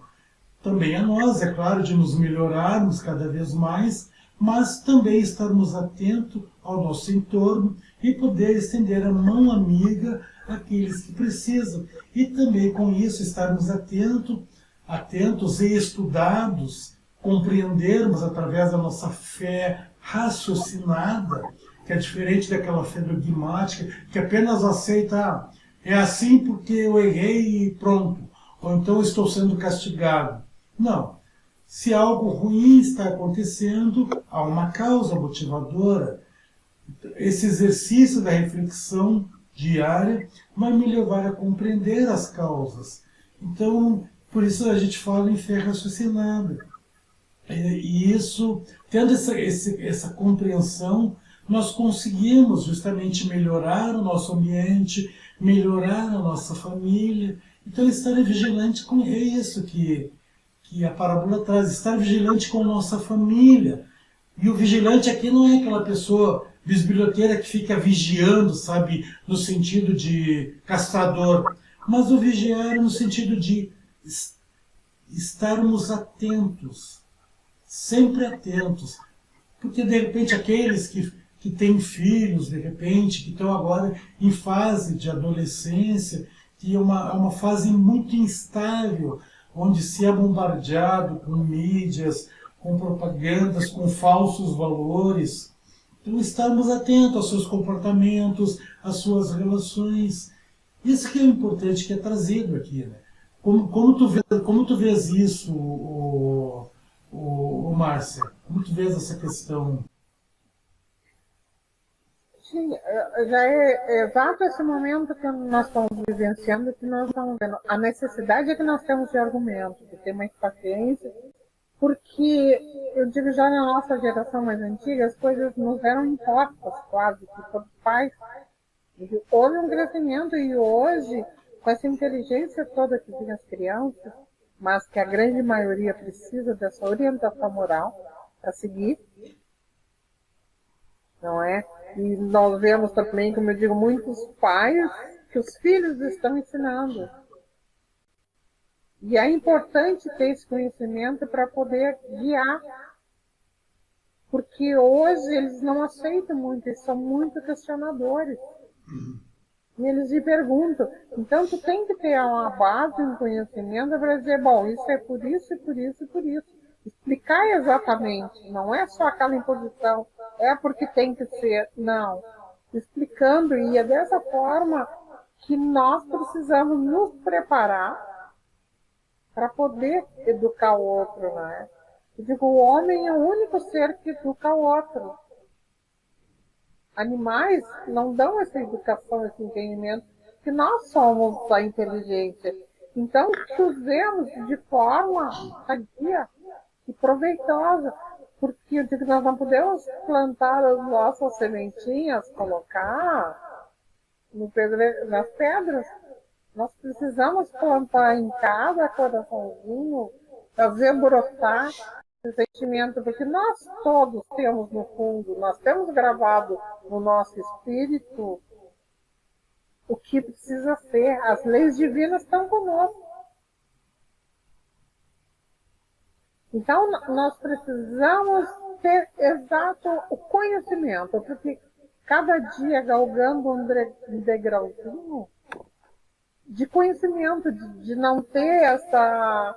Também a nós, é claro, de nos melhorarmos cada vez mais, mas também estarmos atentos ao nosso entorno e poder estender a mão amiga àqueles que precisam. E também com isso estarmos atentos e estudados, compreendermos através da nossa fé raciocinada, que é diferente daquela fé dogmática, que apenas aceita, é assim porque eu errei e pronto, ou então estou sendo castigado. Não. Se algo ruim está acontecendo, há uma causa motivadora. Esse exercício da reflexão diária vai me levar a compreender as causas. Então, por isso a gente fala em fé raciocinada. E isso, tendo essa compreensão, nós conseguimos justamente melhorar o nosso ambiente, melhorar a nossa família. Então, estar vigilante com isso que a parábola traz, estar vigilante com nossa família. E o vigilante aqui não é aquela pessoa bisbilhoteira que fica vigiando, sabe, no sentido de caçador, mas o vigiar no sentido de estarmos atentos, sempre atentos. Porque, de repente, aqueles que têm filhos, de repente, que estão agora em fase de adolescência, que é uma fase muito instável, onde se é bombardeado com mídias, com propagandas, com falsos valores. Então, estarmos atentos aos seus comportamentos, às suas relações. Isso que é importante, que é trazido aqui, né? Como tu vês isso, Márcia? Como tu vês essa questão? Sim, já é exato esse momento que nós estamos vivenciando, que nós estamos vendo a necessidade que nós temos de argumento, de ter mais paciência, porque eu digo já na nossa geração mais antiga, as coisas nos eram impostas quase, que por pais. Houve um crescimento e hoje, com essa inteligência toda que tem as crianças, mas que a grande maioria precisa dessa orientação moral para seguir, não é? E nós vemos também, como eu digo, muitos pais que os filhos estão ensinando. E é importante ter esse conhecimento para poder guiar. Porque hoje eles não aceitam muito, eles são muito questionadores. E eles me perguntam. Então tu tem que ter uma base, um conhecimento para dizer, bom, isso é por isso, e por isso, e por isso. Explicar exatamente, não é só aquela imposição, é porque tem que ser, não. Explicando, e é dessa forma que nós precisamos nos preparar para poder educar o outro, né? Eu digo, o homem é o único ser que educa o outro. Animais não dão essa educação, esse entendimento, que nós somos a inteligência. Então, que usemos de forma sadia e proveitosa, porque eu digo, nós não podemos plantar as nossas sementinhas, colocar nas pedras. Nós precisamos plantar em cada coraçãozinho, fazer brotar esse sentimento, porque nós todos temos no fundo, nós temos gravado no nosso espírito o que precisa ser. As leis divinas estão conosco. Então, nós precisamos ter exato o conhecimento, porque cada dia galgando um degrauzinho de conhecimento, de não ter essa,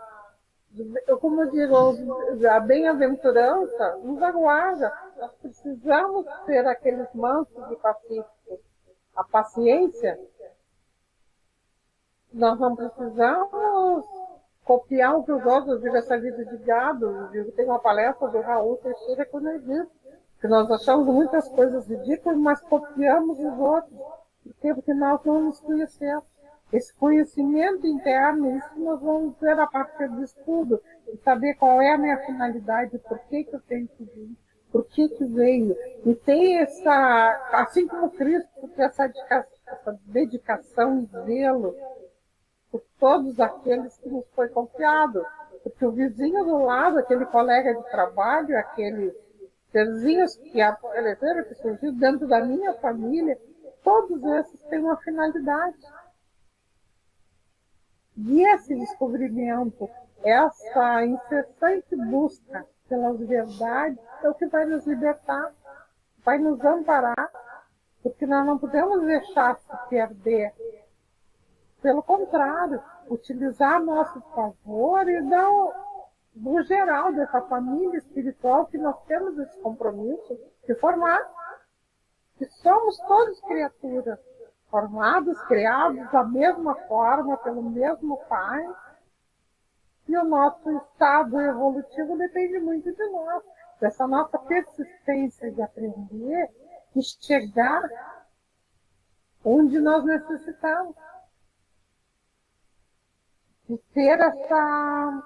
como eu digo, a bem-aventurança nos aguarda. Nós precisamos ter aqueles mansos e pacíficos. A paciência, nós não precisamos copiar o que os outros, eu digo essa vida de gado, eu digo, tem uma palestra do Raul Teixeira quando ele diz que nós achamos muitas coisas ridículas, mas copiamos os outros, porque nós não nos conhecemos. Esse conhecimento interno, isso que nós vamos ver a partir do estudo, e saber qual é a minha finalidade, por que eu tenho que vir, por que veio. E tem essa, assim como Cristo, tem essa dedicação e zelo por todos aqueles que nos foi confiado. Porque o vizinho do lado, aquele colega de trabalho, aqueles serzinhos que apareceram, que surgiram dentro da minha família, todos esses têm uma finalidade. E esse descobrimento, essa incessante busca pelas verdades, é o que vai nos libertar, vai nos amparar, porque nós não podemos deixar se perder. Pelo contrário, utilizar a nosso favor e do geral dessa família espiritual que nós temos esse compromisso de formar, que somos todos criaturas, formados, criados da mesma forma, pelo mesmo Pai, e o nosso estado evolutivo depende muito de nós, dessa nossa persistência de aprender e chegar onde nós necessitamos. De ter essa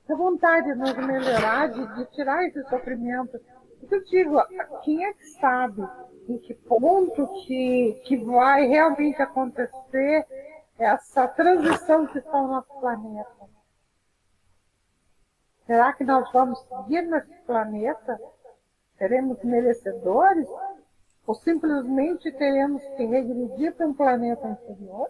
vontade de nos melhorar, de tirar esse sofrimento. Eu digo, quem é que sabe em que ponto que vai realmente acontecer essa transição que está no nosso planeta? Será que nós vamos seguir nesse planeta? Seremos merecedores? Ou simplesmente teremos que regredir para um planeta inferior?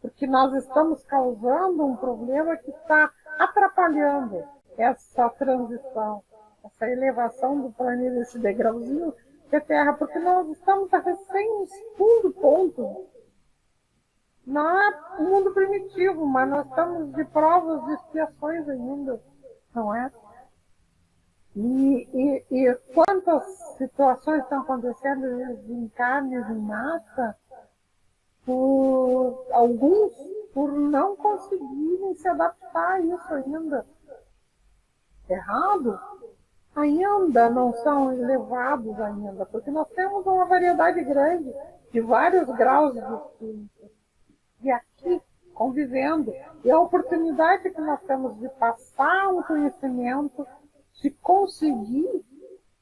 Porque nós estamos causando um problema que está atrapalhando essa transição, essa elevação do planeta, esse degrauzinho da Terra, porque nós estamos recém no segundo ponto. Não é um mundo primitivo, mas nós estamos de provas e expiações ainda, não é? E quantas situações estão acontecendo de encarnes em massa, por alguns por não conseguirem se adaptar a isso ainda. Errado? Ainda não são elevados ainda, porque nós temos uma variedade grande de vários graus de espírito. E aqui, convivendo, e a oportunidade que nós temos de passar um conhecimento, de conseguir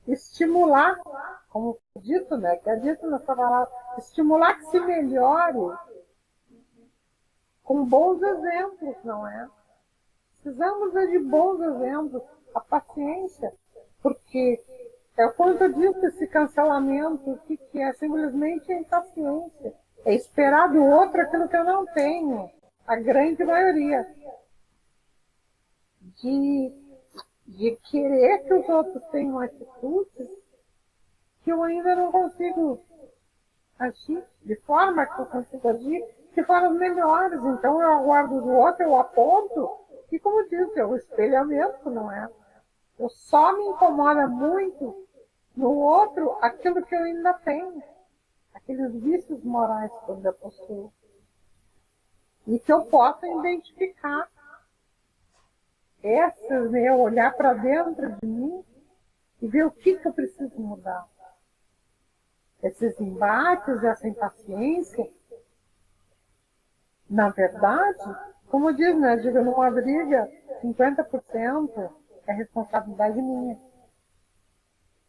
estimular, como dito, né, que é dito nessa palavra, estimular que se melhore com bons exemplos, não é? Precisamos de bons exemplos, a paciência, porque é quando eu disse esse cancelamento, o que é? Simplesmente a impaciência, é esperar do outro aquilo que eu não tenho, a grande maioria, de querer que os outros tenham atitudes que eu ainda não consigo agir, de forma que eu consigo agir de formas melhores. Então eu aguardo do outro, eu aponto, e como disse, é o espelhamento, não é? Eu só me incomoda muito no outro aquilo que eu ainda tenho, aqueles vícios morais que eu ainda possuo, e que eu possa identificar. Meu olhar para dentro de mim e ver o que eu preciso mudar. Esses embates, essa impaciência, na verdade, como diz, né, digo, numa briga, 50% é responsabilidade minha.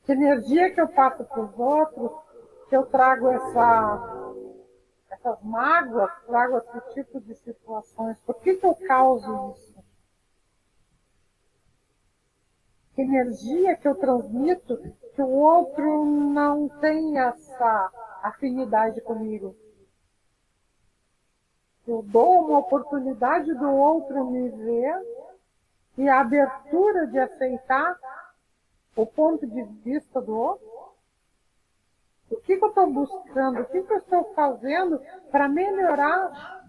Que energia que eu passo para os outros, que eu trago essas mágoas, trago esse tipo de situações. Por que eu causo isso? Que energia que eu transmito que o outro não tem essa afinidade comigo? Eu dou uma oportunidade do outro me ver e a abertura de aceitar o ponto de vista do outro. O que eu estou buscando? O que eu estou fazendo para melhorar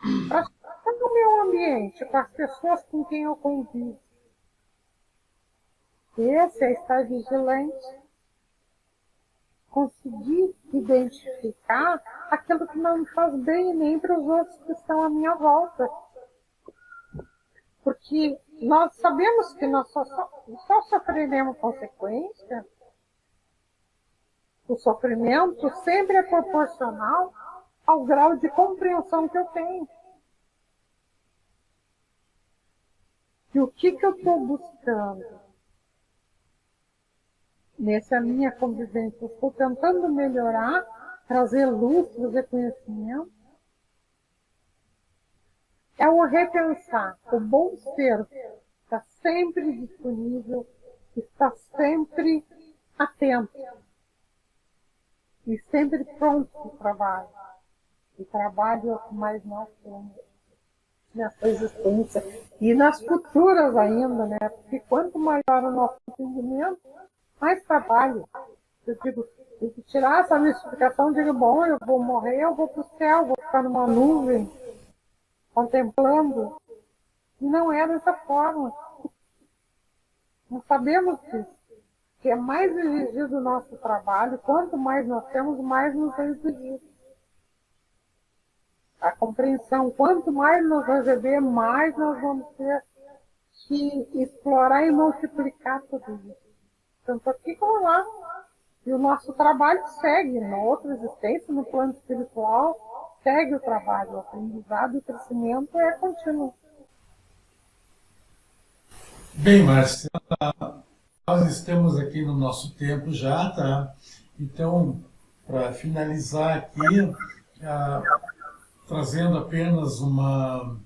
o meu ambiente, com as pessoas com quem eu convivo? Esse é estar vigilante, conseguir identificar aquilo que não me faz bem nem para os outros que estão à minha volta. Porque nós sabemos que nós só sofreremos consequência. O sofrimento sempre é proporcional ao grau de compreensão que eu tenho. E o que eu estou buscando nessa minha convivência? Eu estou tentando melhorar, trazer luz, trazer conhecimento. É o repensar. O bom ser está sempre disponível, está sempre atento e sempre pronto para o trabalho. O trabalho é o que mais nós temos nessa existência e nas futuras ainda, né? Porque quanto maior o nosso entendimento, mais trabalho. Eu digo, se tirar essa mistificação, digo, bom, eu vou morrer, eu vou para o céu, vou ficar numa nuvem, contemplando. E não é dessa forma. Nós sabemos que é mais exigido o nosso trabalho, quanto mais nós temos, mais nos é exigido. A compreensão, quanto mais nós receber, mais nós vamos ter que explorar e multiplicar tudo isso. Tanto aqui como lá. E o nosso trabalho segue, na outra existência, no plano espiritual, segue o trabalho. O aprendizado e o crescimento é contínuo. Bem, Márcia, nós estamos aqui no nosso tempo já, tá? Então, para finalizar aqui, trazendo apenas um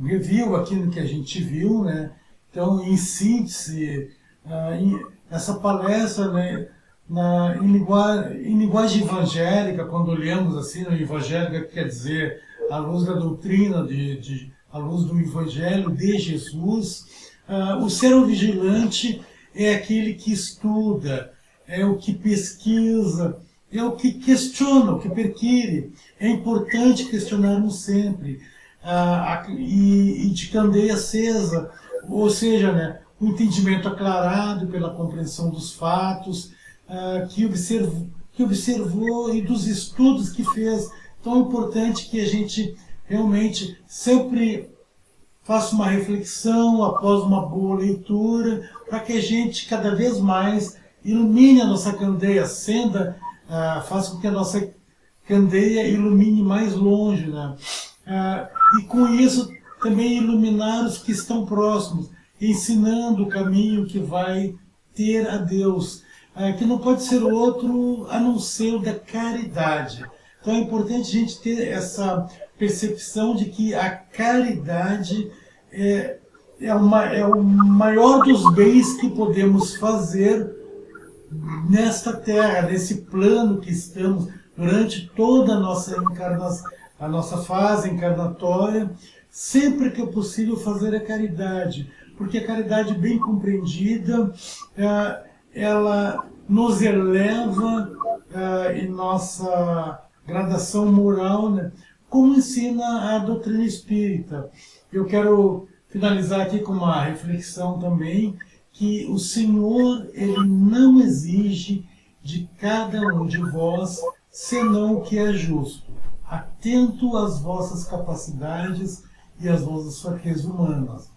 review aqui no que a gente viu, né? Então, em síntese, essa palestra, né, em linguagem evangélica, quando olhamos assim, no evangélica quer dizer à luz da doutrina, à luz do Evangelho de Jesus, o ser vigilante é aquele que estuda, é o que pesquisa, é o que questiona, o que perquire. É importante questionarmos sempre, e de candeia acesa, ou seja, né, o entendimento aclarado pela compreensão dos fatos, que observou e dos estudos que fez. Então é importante que a gente realmente sempre faça uma reflexão após uma boa leitura, para que a gente cada vez mais ilumine a nossa candeia, acenda, faça com que a nossa candeia ilumine mais longe, né? E com isso também iluminar os que estão próximos, ensinando o caminho que vai ter a Deus, que não pode ser outro a não ser o da caridade. Então é importante a gente ter essa percepção de que a caridade é o maior dos bens que podemos fazer nesta terra, nesse plano que estamos durante toda a nossa fase encarnatória, sempre que é possível fazer a caridade, porque a caridade bem compreendida, ela nos eleva em nossa gradação moral, né? Como ensina a doutrina espírita. Eu quero finalizar aqui com uma reflexão também, que o Senhor, Ele não exige de cada um de vós, senão o que é justo, atento às vossas capacidades e às vossas fraquezas humanas.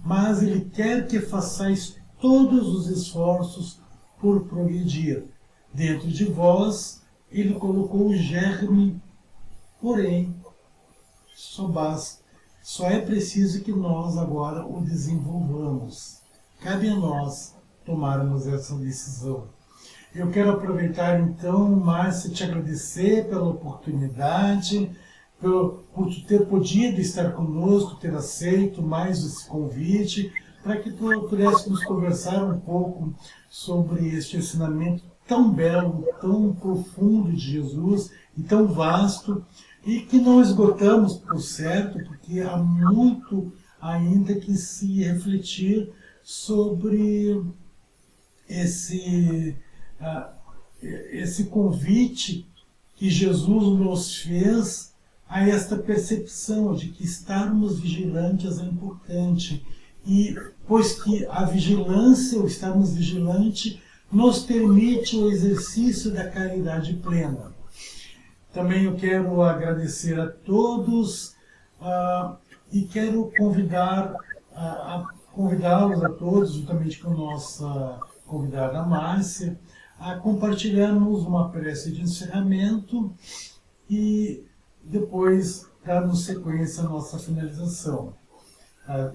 Mas Ele quer que façais todos os esforços por progredir. Dentro de vós, Ele colocou o germe, porém, só é preciso que nós agora o desenvolvamos. Cabe a nós tomarmos essa decisão. Eu quero aproveitar então, Márcia, te agradecer pela oportunidade, por tu ter podido estar conosco, ter aceito mais esse convite, para que tu pudéssemos conversar um pouco sobre este ensinamento tão belo, tão profundo de Jesus e tão vasto, e que não esgotamos, por certo, porque há muito ainda que se refletir sobre esse convite que Jesus nos fez a esta percepção de que estarmos vigilantes é importante e pois que a vigilância, o estarmos vigilante, nos permite o exercício da caridade plena. Também eu quero agradecer a todos e quero convidá-los a todos, juntamente com a nossa convidada Márcia, a compartilharmos uma prece de encerramento e depois darmos sequência à nossa finalização.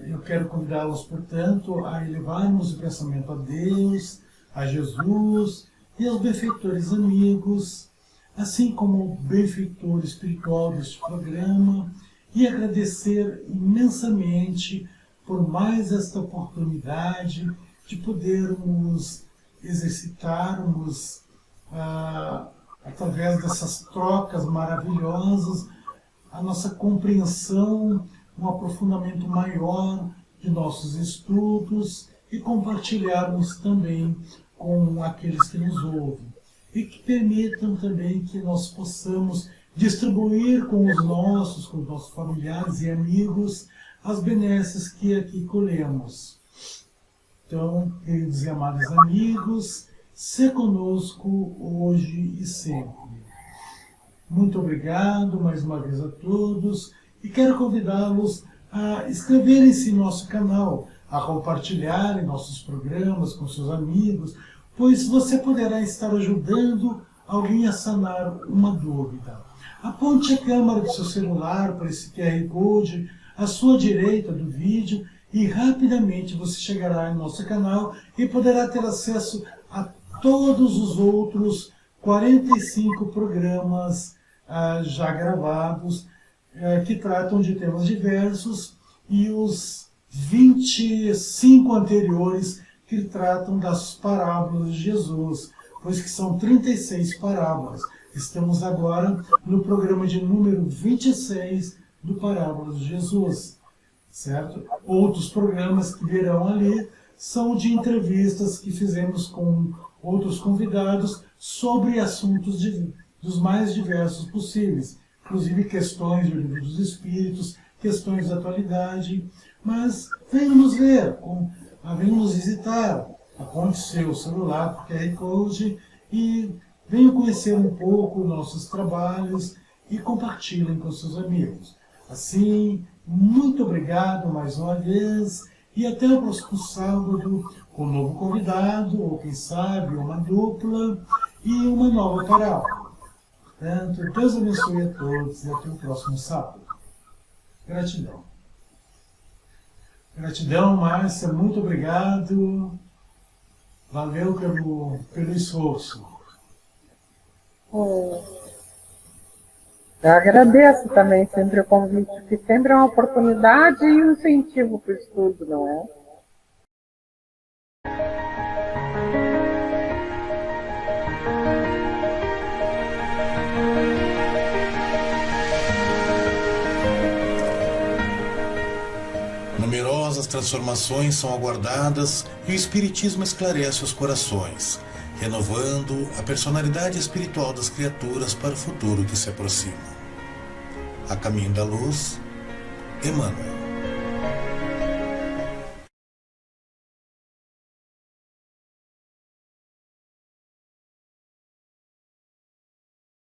Eu quero convidá-los, portanto, a elevarmos o pensamento a Deus, a Jesus e aos benfeitores amigos, assim como o benfeitor espiritual deste programa, e agradecer imensamente por mais esta oportunidade de podermos exercitarmos, através dessas trocas maravilhosas, a nossa compreensão, um aprofundamento maior de nossos estudos e compartilharmos também com aqueles que nos ouvem. E que permitam também que nós possamos distribuir com os nossos familiares e amigos, as benesses que aqui colhemos. Então, queridos e amados amigos, se conosco hoje e sempre. Muito obrigado mais uma vez a todos e quero convidá-los a inscreverem-se em nosso canal, a compartilharem nossos programas com seus amigos, pois você poderá estar ajudando alguém a sanar uma dúvida. Aponte a câmera do seu celular para esse QR Code à sua direita do vídeo e rapidamente você chegará em nosso canal e poderá ter acesso a todos os outros 45 programas já gravados que tratam de temas diversos e os 25 anteriores que tratam das parábolas de Jesus, pois que são 36 parábolas. Estamos agora no programa de número 26 do Parábolas de Jesus, certo? Outros programas que virão ali são de entrevistas que fizemos com outros convidados sobre assuntos dos mais diversos possíveis, inclusive questões do Livro dos Espíritos, questões da atualidade, mas venham nos ver, venham nos visitar, aponte seu celular para o QR Code e venham conhecer um pouco nossos trabalhos e compartilhem com seus amigos. Assim, muito obrigado mais uma vez e até o próximo sábado com um novo convidado, ou quem sabe uma dupla e uma nova parábola. Portanto, Deus abençoe a todos e até o próximo sábado. Gratidão. Gratidão, Márcia, muito obrigado. Valeu pelo esforço. Eu agradeço também sempre o convite, que sempre é uma oportunidade e um incentivo para o estudo, não é? Numerosas transformações são aguardadas e o Espiritismo esclarece os corações, renovando a personalidade espiritual das criaturas para o futuro que se aproxima. A caminho da luz, Emmanuel.